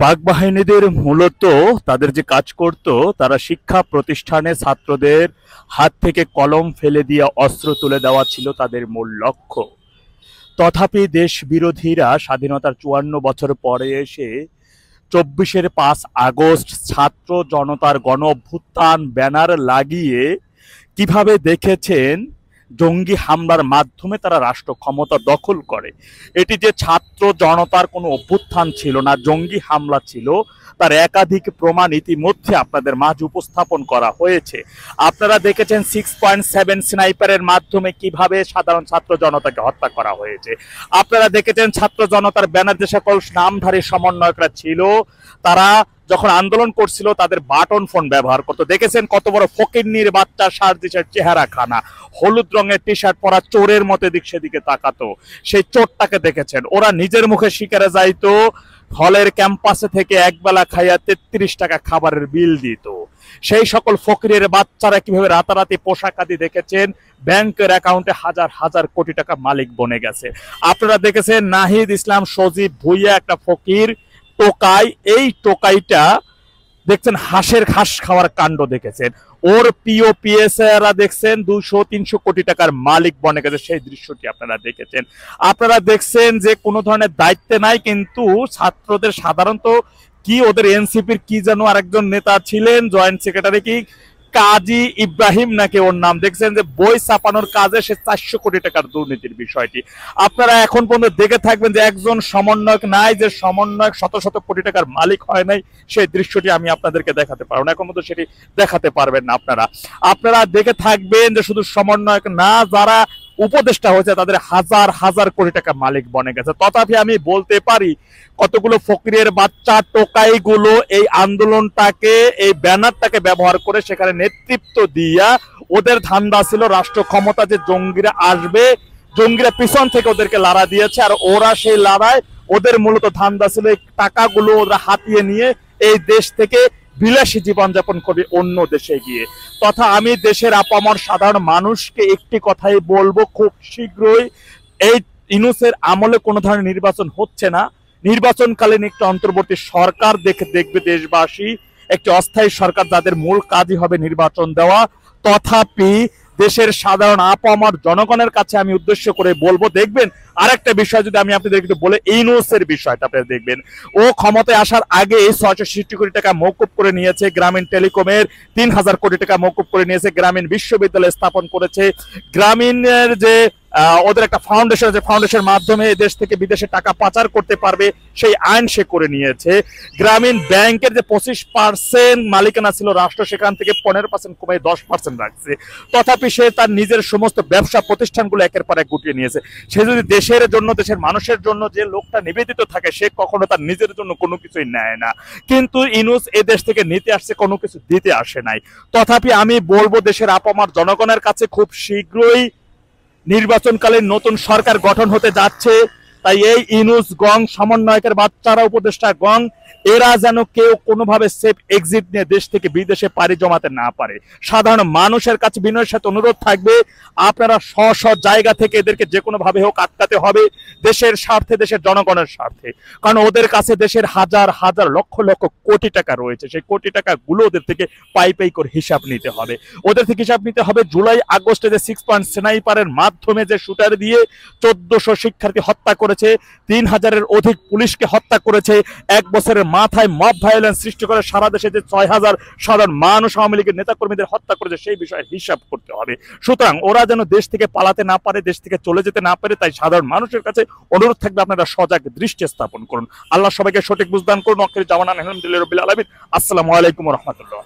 পাক বাহিনীদের মূলত তাদের যে কাজ করত, তারা শিক্ষা প্রতিষ্ঠানে ছাত্রদের হাত থেকে কলম ফেলে দিয়ে অস্ত্র তুলে দেওয়া ছিল তাদের মূল লক্ষ্য। তথাপি দেশ বিরোধীরা স্বাধীনতার ৫৪ বছর পরে এসে ২৪শে ৫ আগস্ট ছাত্র জনতার গণ অভ্যুত্থান ব্যানার লাগিয়ে কিভাবে দেখেছেন জঙ্গি হামলার মাধ্যমে তারা রাষ্ট্র ক্ষমতা দখল করে। এটি যে ছাত্র জনতার কোনো অভ্যুত্থান ছিল না, জঙ্গি হামলা ছিল, তার একাধিক প্রমাণ ইতিমধ্যে আপনাদের মাঝে উপস্থাপন করা হয়েছে। আপনারা দেখেছেন 6.7 স্নাইপারের মাধ্যমে কিভাবে সাধারণ ছাত্র জনতাকে হত্যা করা হয়েছে। আপনারা দেখেছেন ছাত্র জনতার ব্যানার যে সকল নামধারী সমন্বয়করা ছিল, তারা যখন আন্দোলন করছিল তাদের বাটন ফোন ব্যবহার করতো। দেখেছেন কত বড় ফকিন্নির বাচ্চা সার্জিসের চেহারা খানা, হলুদ রঙের টি শার্ট পরা চোরের মতো এদিক সেদিকে তাকাতো, সেই চোরটাকে দেখেছেন। ওরা নিজের মুখে শিকারে যাইতো, হলের ক্যাম্পাসে থেকে একবেলা খাইয়া ৩৩ টাকা খাবারের বিল দিত। সেই সকল ফকিরের বাচ্চারা কিভাবে রাতারাতি পোশাক আদি দেখেছেন, ব্যাংকের অ্যাকাউন্টে হাজার হাজার কোটি টাকা মালিক বনে গেছে। আপনারা দেখেছেন নাহিদ ইসলাম সজীব ভুইয়া একটা ফকির টোকাই, এই টোকাইটা দেখছেন হাঁসের ঘাস খাওয়ার কাণ্ড দেখেছেন। ওর পিওপিএসরা দেখছেন ২০০-৩০০ কোটি টাকার মালিক বনে গেছে, সেই দৃশ্যটি আপনারা দেখেছেন। আপনারা দেখছেন যে কোনো ধরনের দায়িত্বে নাই, কিন্তু ছাত্রদের সাধারণত কি ওদের এনসিপির কি যেন আরেকজন নেতা ছিলেন, জয়েন্ট সেক্রেটারি কি কাজী ইব্রাহিম নাকি ওর নাম, দেখছেন যে বই ছাপানোর কাজে সে ৪০০ কোটি টাকার দুর্নীতির বিষয়টি। আপনারা এখন পর্যন্ত দেখে থাকবেন যে একজন সমন্বয়ক নাই, যে সমন্বয়ক শত শত কোটি টাকার মালিক হয় নাই, সেই দৃশ্যটি আমি আপনাদেরকে দেখাতে পারবো না, এখন পর্যন্ত সেটি দেখাতে পারবেন না। আপনারা দেখে থাকবেন যে শুধু সমন্বয়ক না, যারা উপদেষ্টা হয়েছে তাদের হাজার হাজার কোটি টাকা মালিক বনে গেছে। তথাপি আমি বলতে পারি কতগুলো ফকিরের বাচ্চা টোকাই গুলো এই আন্দোলনটাকে, এই ব্যানারটাকে ব্যবহার করে সেখানে নেতৃত্ব দিয়া ওদের ধান্দা ছিল রাষ্ট্র ক্ষমতা, যে জঙ্গিরা আসবে, জঙ্গিরা পিছন থেকে ওদেরকে লড়া দিয়েছে, আর ওরা সেই লড়াই, ওদের মূলত ধান্দা ছিল এই টাকাগুলো ওরা হাতিয়ে নিয়ে এই দেশ থেকে বিলাসী জীবনযাপন করবে অন্য দেশে গিয়ে। তথা আমি দেশের আপামর সাধারণ মানুষকে একটি কথাই বলবো, খুব শীঘ্রই এই ইউনূসের আমলে কোনো ধরনের নির্বাচন হচ্ছে না, নির্বাচনকালীন একটি অন্তর্বর্তী সরকার দেখবে দেশবাসী, একটি অস্থায়ী সরকার যাদের মূল কাজই হবে নির্বাচন দেওয়া। তথাপি দেশের সাধারণ আপামর জনগণের কাছে আমি উদ্দেশ্য করে বলবো, দেখবেন আরেকটা বিষয় যদি আমি আপনাদের একটু বলে, ইউনূসের বিষয়টা আপনারা দেখবেন, ও ক্ষমতায় আসার আগে ৬৬০ কোটি টাকা মওকুফ করে নিয়েছে, গ্রামীণ টেলিকমের ৩০০০ কোটি টাকা মওকুফ করে নিয়েছে, গ্রামীণ বিশ্ববিদ্যালয় স্থাপন করেছে, গ্রামীণের যে ওদের একটা ফাউন্ডেশন আছে, ফাউন্ডেশনের মাধ্যমে দেশ থেকে বিদেশে টাকা পাচার করতে পারবে সেই আইন সে করে নিয়েছে। গ্রামীণ ব্যাংকের যে ২৫% মালিকানা ছিল রাষ্ট্র, সেখান থেকে 15% কমে 10% রাখছে। তথাপি সে তার নিজের সমস্ত ব্যবসা প্রতিষ্ঠানগুলো একের পর এক গুটিয়ে নিয়েছে। সে যদি দেশের জন্য, দেশের মানুষের জন্য যে লোকটা নিবেদিত থাকে, সে কখনো তার নিজের জন্য কোনো কিছুই নেয় না। কিন্তু ইউনূস এ দেশ থেকে নিতে আসছে, কোনো কিছু দিতে আসে নাই। তথাপি আমি বলবো দেশের আপামর জনগণের কাছে খুব শীঘ্রই নির্বাচনকালীন নতুন সরকার গঠন হতে যাচ্ছে। তাই এই ইউনূস গং, সমন্বয়কের বাচ্চারা, উপদেষ্টা গং, এরা যেন কেউ কোনোভাবে সেফ এক্সিট নিয়ে দেশ থেকে বিদেশে পাড়ি জমাতে না পারে। সাধারণ মানুষের কাছে বিনয়ের সাথে অনুরোধ থাকবে, আপনারা স্ব জায়গা থেকে এদেরকে যে কোনো ভাবে হোক আটকাতে হবে, দেশের স্বার্থে, দেশের জনগণের স্বার্থে। কারণ ওদের কাছে দেশের হাজার হাজার লক্ষ লক্ষ কোটি টাকা রয়েছে, সেই কোটি টাকাগুলো ওদের থেকে পাই পাই করে হিসাব নিতে হবে। ওদের থেকে হিসাব নিতে হবে জুলাই আগস্টে যে 6 স্নাইপারের মাধ্যমে যে শুটার দিয়ে ১৪০০ শিক্ষার্থী হত্যা করেছে, ৩০০০-এর অধিক পুলিশকে হত্যা করেছে, ১ বছরের মাথায় মব ভায়োলেন্স সৃষ্টি করে সারা দেশে যে ৬০০০ সাধারণ মানুষ আওয়ামী লীগের নেতাকর্মীদের হত্যা করেছে, সেই বিষয়ে হিসাব করতে হবে। সুতরাং ওরা যেন দেশ থেকে পালাতে না পারে, দেশ থেকে চলে যেতে না পারে, তাই সাধারণ মানুষের কাছে অনুরোধ থাকবে আপনারা সজাগ দৃষ্টি স্থাপন করুন। আল্লাহ সবাইকে সঠিক বুঝদান করুন। আখির জাওয়ানা আলহামদুলিল্লাহি রাব্বিল আলামিন। আসসালামু আলাইকুম ওয়া রাহমাতুল্লাহ।